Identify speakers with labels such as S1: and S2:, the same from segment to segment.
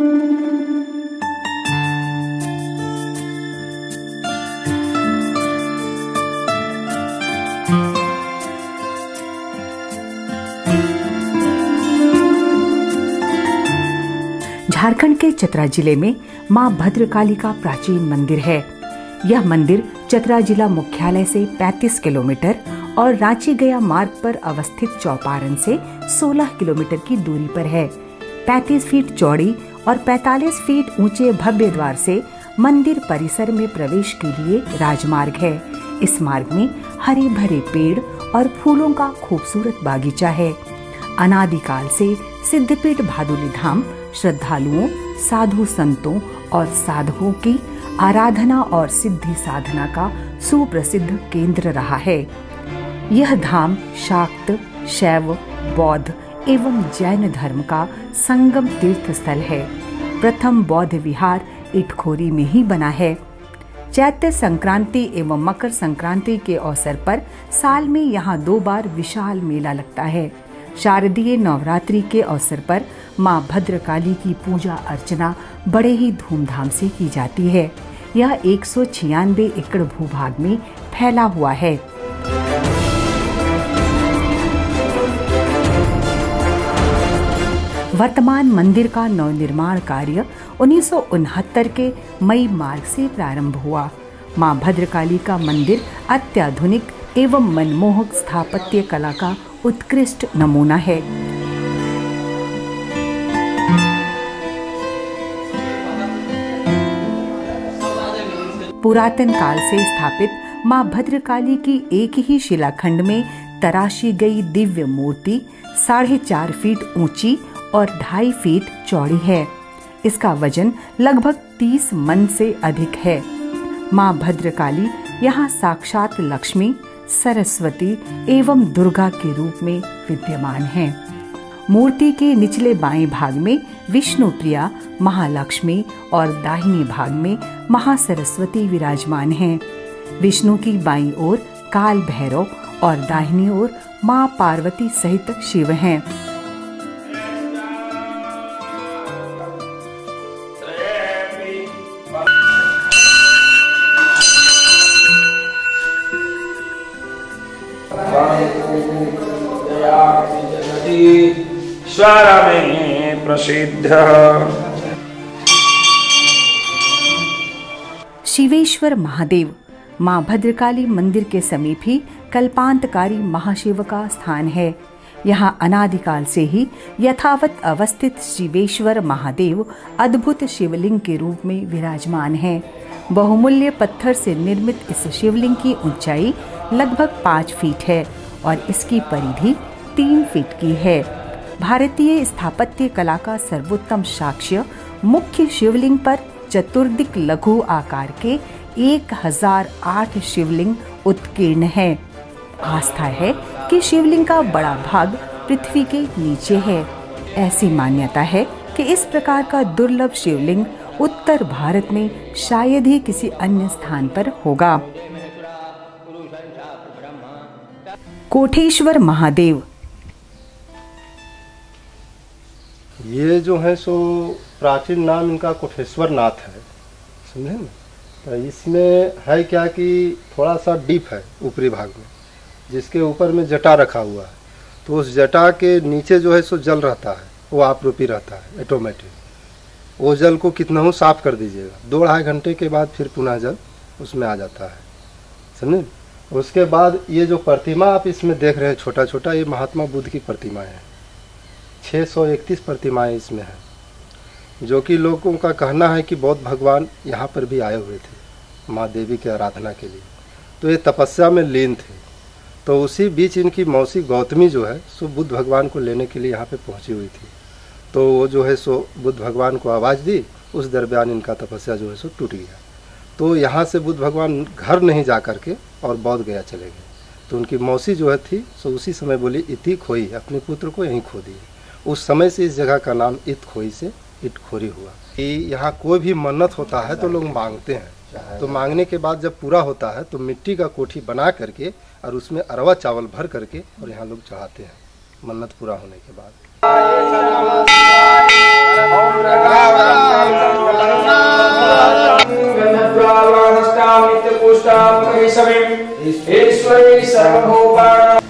S1: झारखंड के चतरा जिले में मां भद्रकाली का प्राचीन मंदिर है। यह मंदिर चतरा जिला मुख्यालय से 35 किलोमीटर और रांची गया मार्ग पर अवस्थित चौपारण से 16 किलोमीटर की दूरी पर है। 35 फीट चौड़ी और 45 फीट ऊंचे भव्य द्वार से मंदिर परिसर में प्रवेश के लिए राजमार्ग है। इस मार्ग में हरे भरे पेड़ और फूलों का खूबसूरत बागीचा है। अनादिकाल से सिद्धपीठ भादुली धाम श्रद्धालुओं, साधु संतों और साधकों की आराधना और सिद्धि साधना का सुप्रसिद्ध केंद्र रहा है। यह धाम शाक्त, शैव, बौद्ध एवं जैन धर्म का संगम तीर्थ स्थल है। प्रथम बौद्ध विहार इटखोरी में ही बना है। चैत्र संक्रांति एवं मकर संक्रांति के अवसर पर साल में यहाँ 2 बार विशाल मेला लगता है। शारदीय नवरात्रि के अवसर पर मां भद्रकाली की पूजा अर्चना बड़े ही धूमधाम से की जाती है। यह 196 एकड़ भूभाग में फैला हुआ है। वर्तमान मंदिर का नवनिर्माण कार्य 1969 के मई मार्च से प्रारंभ हुआ। मां भद्रकाली का मंदिर अत्याधुनिक एवं मनमोहक स्थापत्य कला का उत्कृष्ट नमूना है। पुरातन काल से स्थापित मां भद्रकाली की एक ही शिलाखंड में तराशी गई दिव्य मूर्ति 4.5 फीट ऊंची और 2.5 फीट चौड़ी है। इसका वजन लगभग 30 मन से अधिक है। मां भद्रकाली यहाँ साक्षात लक्ष्मी, सरस्वती एवं दुर्गा के रूप में विद्यमान हैं। मूर्ति के निचले बाएं भाग में विष्णु प्रिया, महालक्ष्मी और दाहिने भाग में महासरस्वती विराजमान हैं। विष्णु की बाईं ओर काल भैरव और दाहिनी ओर मां पार्वती सहित शिव हैं।
S2: स्वरा में प्रसिद्ध
S1: शिवेश्वर महादेव मां भद्रकाली मंदिर के समीप ही कल्पांतकारी महाशिव का स्थान है। यहाँ अनादिकाल से ही यथावत अवस्थित शिवेश्वर महादेव अद्भुत शिवलिंग के रूप में विराजमान हैं। बहुमूल्य पत्थर से निर्मित इस शिवलिंग की ऊंचाई लगभग 5 फीट है और इसकी परिधि 3 फीट की है। भारतीय स्थापत्य कला का सर्वोत्तम साक्ष्य मुख्य शिवलिंग पर चतुर्दिक लघु आकार के 1008 शिवलिंग उत्कीर्ण है। आस्था है कि शिवलिंग का बड़ा भाग पृथ्वी के नीचे है। ऐसी मान्यता है कि इस प्रकार का दुर्लभ शिवलिंग उत्तर भारत में शायद ही किसी अन्य स्थान पर होगा। कोठेश्वर महादेव
S3: ये जो है सो प्राचीन नाम इनका कोठेश्वर नाथ है, समझे ना। तो इसमें है क्या कि थोड़ा सा डीप है ऊपरी भाग में, जिसके ऊपर में जटा रखा हुआ है। तो उस जटा के नीचे जो है सो जल रहता है, वो आपरूपी रहता है ऑटोमेटिक। वो जल को कितना हो साफ कर दीजिएगा, 2-2.5 घंटे के बाद फिर पुनः जल उसमें आ जाता है, समझे। उसके बाद ये जो प्रतिमा आप इसमें देख रहे हैं छोटा छोटा, ये महात्मा बुद्ध की प्रतिमा है। 631 प्रतिमाएं इसमें हैं, जो कि लोगों का कहना है कि बौद्ध भगवान यहाँ पर भी आए हुए थे माँ देवी की आराधना के लिए। तो ये तपस्या में लीन थे। तो उसी बीच इनकी मौसी गौतमी जो है सो बुद्ध भगवान को लेने के लिए यहाँ पे पहुँची हुई थी। तो वो जो है सो बुद्ध भगवान को आवाज़ दी, उस दरमियान इनका तपस्या जो है सो टूट गया। तो यहाँ से बुद्ध भगवान घर नहीं जा कर के और बौद्ध गया चले गए। तो उनकी मौसी जो है थी सो उसी समय बोली इति खोई, अपने पुत्र को यहीं खो दिए। उस समय से इस जगह का नाम इत खोई से इटखोरी हुआ। कि यहाँ कोई भी मन्नत होता है तो लोग मांगते हैं, तो मांगने के बाद जब पूरा होता है तो मिट्टी का कोठी बना करके और उसमें अरवा चावल भर करके और यहाँ लोग चढ़ाते हैं मन्नत पूरा होने के बाद।
S2: सर्वभूतानां।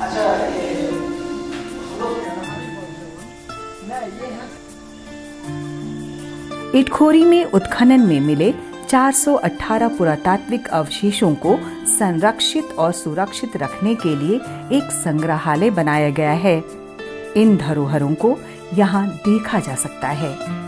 S1: इटखोरी में उत्खनन में मिले 418 पुरातात्विक अवशेषों को संरक्षित और सुरक्षित रखने के लिए एक संग्रहालय बनाया गया है। इन धरोहरों को यहाँ देखा जा सकता है।